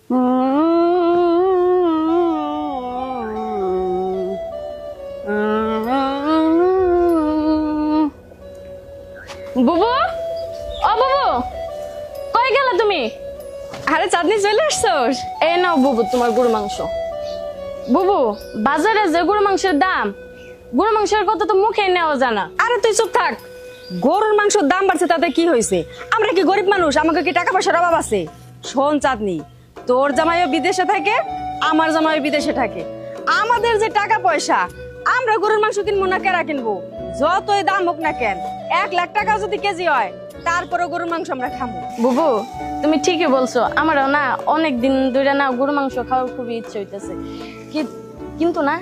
বুবু, ও বুবু, কই গেল তুমি? আরে চাঁদনি চলে আসছোস? এই নাও বুবু তোমার গরু মাংস। বুবু, বাজারে যে গরু মাংসের দাম, গরু মাংসের কথা তো মুখে নেওয়া জানা। আরে তুই চুপ থাক। গরুর মাংসের দাম বাড়ছে তাতে কি হয়েছে? আমরা কি গরিব মানুষ? আমাকে কি টাকা পয়সার অভাব আছে? শোন চাঁদনি, তোর জামাইও বিদেশে থাকে, আমার জামাইও বিদেশে থাকে। আমাদের যে টাকা পয়সা, আমরা গরুর মাংস কিনবো না কেরা কিনবো? যতই দাম হোক না কেন, 1 লাখ টাকা যদি কেজি হয়, তারপরে গরুর মাংস আমরা খাবো। বুবু, তুমি ঠিকই বলছো, আমারও না অনেক দিন ধরে না গরু মাংস খাওয়ার খুবই ইচ্ছে হইতেছে। কিন্তু না,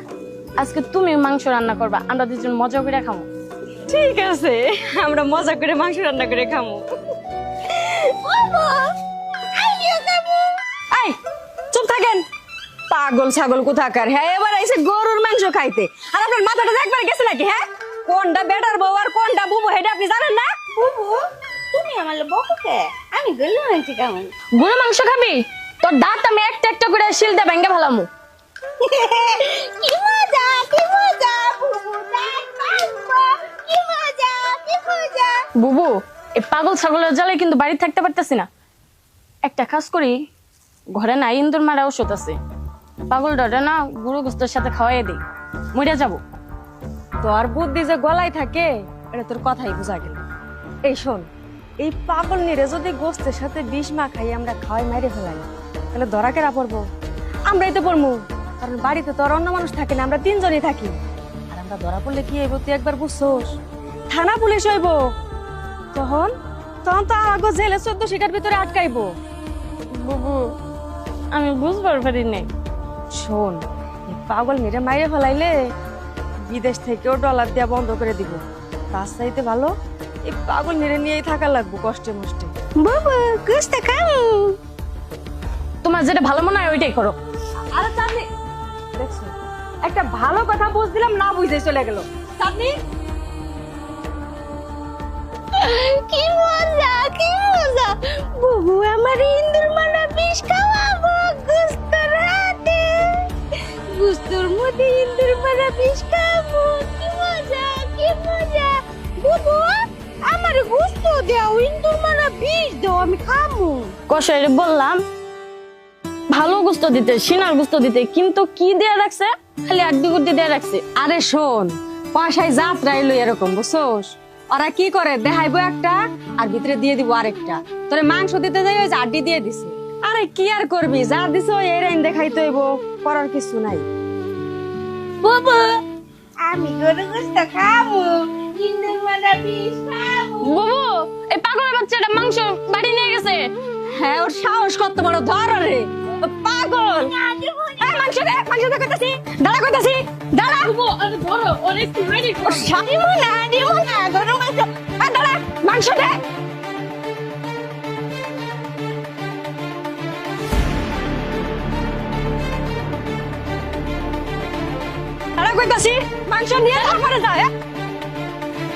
আজকে তুমি মাংস রান্না করবা, আমরা দুজন মজা করে খাবো। ঠিক আছে, আমরা মজা করে মাংস রান্না করে খাবো। এই, চুপ থাকেন পাগল ছাগল কোথাকার। হ্যাঁ, এবার আইসে গরুর মাংস খাইতে, আর আপনার মাথাটা একবার গেছে নাকি? হ্যাঁ, কোনটা বেটার বউ আর কোনটা বুবু হেডা আপনি জানেন না? বুবু, তুমি আমার বকুকে আমি গেল আনছি কেমন? গরু মাংস খাবি? তোর দাঁত আমি একটা একটা করে শিলতে ভেঙে ফেলামু। কি মজা, কি মজা, বুবু দাঁত ভাঙবো, কি মজা, কি মজা। বুবু, এই পাগল ছাগলের জ্বালায় কিন্তু বাড়ি থাকতে পারতেছি না। একটা কাজ করি, ঘরে না ইন্দুর মারা ওষুধ আছে, পাগল ডরে না গুরু গুস্তের সাথে খাওয়াই দিই, মরে যাবো। তোর বুদ্ধি যে গলায় থাকে, এটা তোর কথাই বোঝা গেল। এই শোন, এই পাগল নিরে যদি গোস্তের সাথে বিষ মাখাই আমরা খাওয়াই মাইরে ফেলাই, তাহলে ধরা কেরা পড়বো? আমরাই তো পড়বো, কারণ বাড়িতে তো আর অন্য মানুষ থাকে না, আমরা 3 জনই থাকি। আর আমরা ধরা পড়লে কি হইব তুই একবার বুঝছোস? থানা পুলিশ হইব। তখন তখন তো আগে জেলে 14 শিকার ভিতরে আটকাইবো। বুবু, আমি বুঝবার পারি নাই। শোন, এই পাগল মেরে মাইরে ফেলাইলে বিদেশ থেকেও ডলার দেওয়া বন্ধ করে দিব। তার চাইতে ভালো এই পাগল মেরে নিয়েই থাকা লাগবো কষ্টে মষ্টে। বুবু গুস্ত খাবো। তোমার যেটা ভালো মনে হয় ওইটাই করো। আরে চাঁদনি, দেখছো একটা ভালো কথা বুঝদিলাম না, বুঝে চলে গেল। চাঁদনি, কি মজা, কি মজা। বুবু আমার ইন্দুর মারা বিষ খাওয়াবো গুস্ত রাতে, গুস্তর মধ্যে ইন্দুর মারা বিষ খাবো। কি মজা, কি মজা। বুবু আমার গুস্ত দাও, ইন্দুর মারা বিষ দাও, আমি খাবো। কষাইরে বললাম ভালো গুস্ত দিতে, সিনার গুস্ত দিতে, কিন্তু কি দেয়া রাখছে, খালি আড্ডি গুড্ডি দেয়া রাখছে। আরে শোন, পাশায় যাত্রা এলো এরকম, বুঝছোস? ওরা কি করে, দেখাইবো একটা আর ভিতরে দিয়ে দিব আরেকটা। তোরে মাংস দিতে যাই ওই আড্ডি দিয়ে দিছে। আরে কি আর করবি, যা দিছে ওই এরাইন দেখাইতে হইব, করার কিছু নাই। বুবু আমি গরু গুস্ত খাবো, ইন্দুর মারা বিষ খাবো। বুবু, এই পাগলের বাচ্চাটা মাংস বাড়ি নিয়ে গেছে। হ্যাঁ, ওর সাহস কত বড়, ধর রে পাগল। এই মাংস দে, মাংস দে কইতাছি, দাঁড়া কইতাছি, দাঁড়া। বুবু, আরে ধরো, অনেক মেরে ওর দিব না গরু মাংস। দাঁড়া, মাংস দে। দাঁড়া কইতাছি, মাংস নিয়ে তারপরে যা।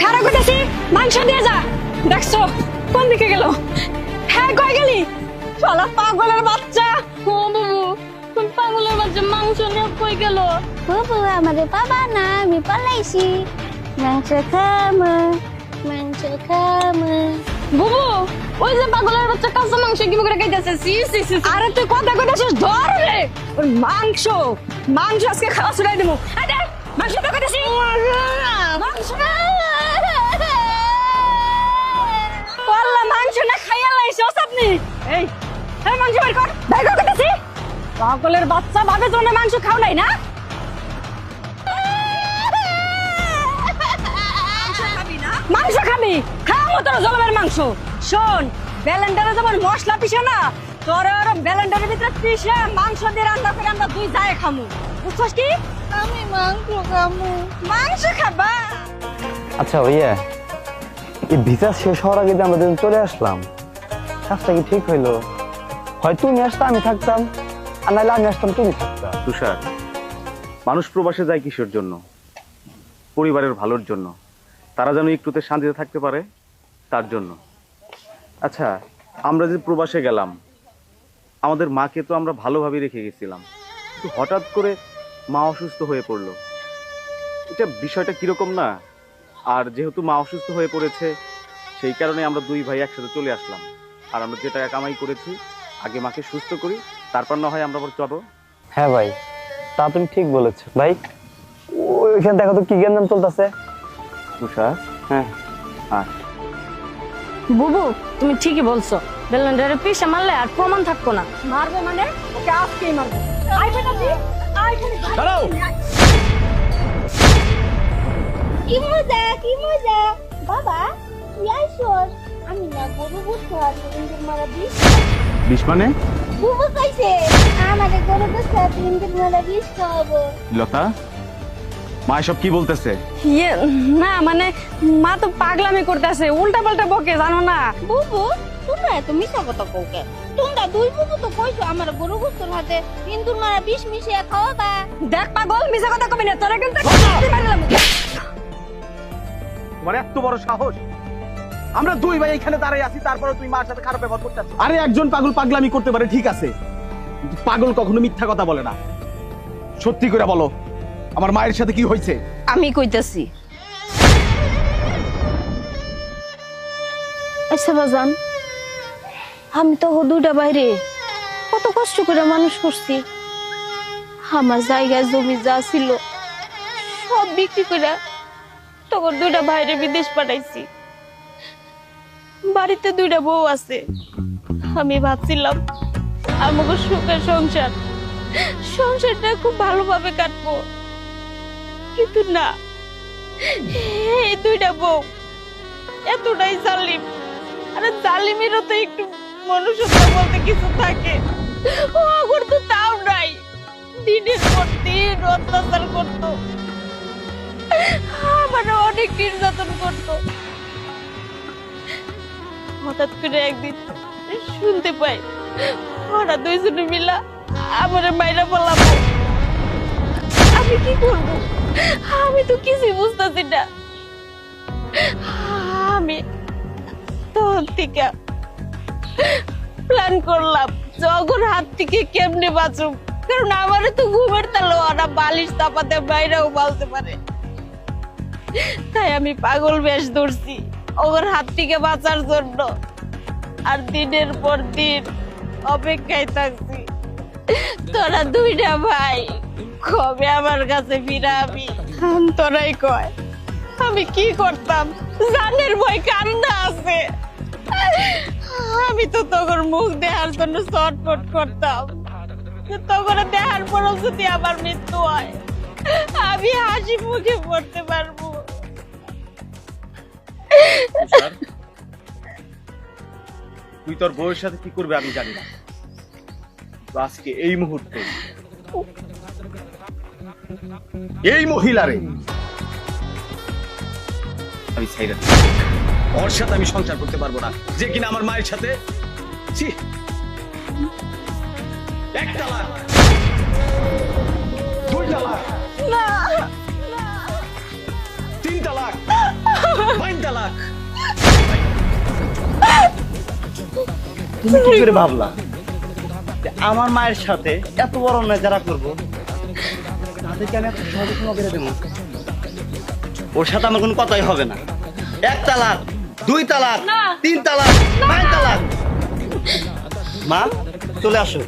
খারাপ কইতাছি, মাংস দিয়ে যা। দেখছো কোন দিকে গেল? হ্যাঁ, কই গেলি শালা পাগলের বাচ্চা? ও বুবু, কোন পাগলের বাচ্চা মাংস নিয়ে কই গেল? বুবু আমাদের বাবা না, আমি পালাইছি। মাংস খামো, মাংস খামো। বুবু, ওই যে পাগলের বাচ্চা কাঁচা মাংস কি করে খাইতেছে? সি সি সি। আরে তুই কথা কইতাছিস, ধর রে ওর মাংস। মাংস আজকে খাওয়া ছুড়াই দেবো। আরে মাংস তো কইতাছি, মাংস পাল্লা মাংস না খাইয়া লাইছ আপনি। এই এই মাংস বের কর, বের কর কইতাছি। পাগলের বাচ্চা, ভাবে তোমরা মাংস খাও নাই না? মাংস খাবি, খাও তোর জলমের মাংস। শোন, ব্যালেন্ডারে যেমন মশলা পিসে না, তোর আর ব্যালেন্ডারের ভিতরে পিসে মাংস দিয়ে রান্না করে আমরা 2 যায় খামু। বুঝছস কি? আমি মাংস খামো। মাংস খাবা? আচ্ছা ভাইয়া, এই ভিসা শেষ হওয়ার আগে যে আমরা দুজন চলে আসলাম, কাজটা কি ঠিক হইলো? হয় তুমি আসতে আমি থাকতাম, আর নাহলে আমি আসতাম তুমি থাকতাম। তুষার, মানুষ প্রবাসে যায় কিসের জন্য? পরিবারের ভালোর জন্য, তারা যেন একটুতে শান্তিতে থাকতে পারে, তার জন্য। আচ্ছা, আমরা যে প্রবাসে গেলাম, আমাদের মাকে তো আমরা ভালোভাবে রেখে গেছিলাম, কিন্তু হঠাৎ করে মা অসুস্থ হয়ে পড়লো। এটা বিষয়টা কিরকম না? আর যেহেতু মা অসুস্থ হয়ে পড়েছে, সেই কারণে আমরা দুই ভাই একসাথে চলে আসলাম। আর আমরা যে টাকা কামাই করেছি, আগে মাকে সুস্থ করি, তারপর না হয় আমরা আবার যাবো। হ্যাঁ ভাই, তা তুমি ঠিক বলেছো ভাই। ওইখানে দেখো তো কি গেঞ্জাম চলতেছে। তুষার, হ্যাঁ, বুবু তুমি ঠিকই বলছো, বেলুনটারে পিষে মারলে আর প্রমাণ থাকবো না। মারবে মানে ওকে আজকেই মারবে। আই বেটাজি, আই খালি দাঁড়াও। কি মজা কি মজা। বাবা তুই আইসোস, আমি না গরু বুঝতে পারছি ইন্দুর মারা বিষ। বিষ মানে? বুবু কইছে আমাদের গরু বুঝতে পারছি ইন্দুর মারা বিষ খাওয়াবো। লতা, মা এসব কি বলতেছে? ইয়ে না মানে মা তো পাগলামি করতেছে, উল্টা পাল্টা বকে জানো না। বুবু তোমরা এত মিশা কথা কওকে। তোমরা দুই বুবু তো কইছো আমার গরু বুঝতে হাতে ইন্দুর মারা বিষ মিশিয়ে খাওয়াবা। দেখ পাগল, মিছা কথা কবি না, তোরা কিন্তু মারলাম। তোমার এত বড় সাহস! আমরা দুই ভাই এখানে দাঁড়াই আছি, তারপরে তুই মার সাথে খারাপ ব্যবহার করতেছিস। আরে একজন পাগল পাগলামি করতে পারে, ঠিক আছে, কিন্তু পাগল কখনো মিথ্যা কথা বলে না। সত্যি করে বলো, আমার মায়ের সাথে কি হয়েছে? আমি কইতাছি। আচ্ছা বাজান, আমি তো দুইটা বাইরে কত কষ্ট করে মানুষ করছি। আমার জায়গায় জমি যা ছিল সব বিক্রি করে তখন দুইটা বাইরে বিদেশ পাঠাইছি। বাড়িতে দুইটা বউ আছে। আমি ভাবছিলাম আমাকে সুখের সংসারটা খুব ভালোভাবে কাটবো, কিন্তু না, এই দুইটা বউ এতটাই জালিম। আরে জালিমেরও তো একটু মনুষ্যত্ব বলতে কিছু থাকে, ও আগর তো তাও নাই। দিনের পর দিন অত্যাচার করতো, আমার অনেক নির্যাতন করতো। হঠাৎ করে একদিন শুনতে পাই ওরা দুইজনে মিলা আমার মাইরা বললাম। আমি কি করব? আমি তো কিছুই বুঝতেছি না। আমি তখন থেকে প্ল্যান করলাম জগর হাত থেকে কেমনে বাঁচুম, কারণ আমারে তো ঘুমের তালে ওরা বালিশ চাপাতে বাইরেও বলতে পারে। তাই আমি পাগল বেশ ধরছি ওর হাত থেকে বাঁচার জন্য, আর দিনের পর দিন অপেক্ষায় থাকছি তোরা দুইটা ভাই কবে আমার কাছে ফিরাবি। তোরাই কয় আমি কি করতাম, জানের ভয় কান্না আছে। আমি তো তোর মুখ দেখার জন্য চটপট করতাম, তোর দেখার পরও যদি আমার মৃত্যু হয় আমি হাসি মুখে পড়তে পারবো। তুই তোর বউয়ের সাথে কি করবে আমি জানি না, তো আজকে এই মুহূর্তে এই মহিলারে আমি ছাইরা দিই। ওর সাথে আমি সংসার করতে পারবো না, যে কিনা আমার মায়ের সাথে। ছি! এক তালাক, দুই তালাক, তিন তালাক, পাঁচ তালাক। তুমি কি করে ভাবলা যে আমার মায়ের সাথে এত বড় অন্যায় যারা করবো তাদেরকে আমি এত সহজে ক্ষমা করে দেবো? ওর সাথে আমার কোনো কথাই হবে না। এক তালাক, দুই তালাক, তিন তালাক, পাঁচ তালাক। মা চলে আসো।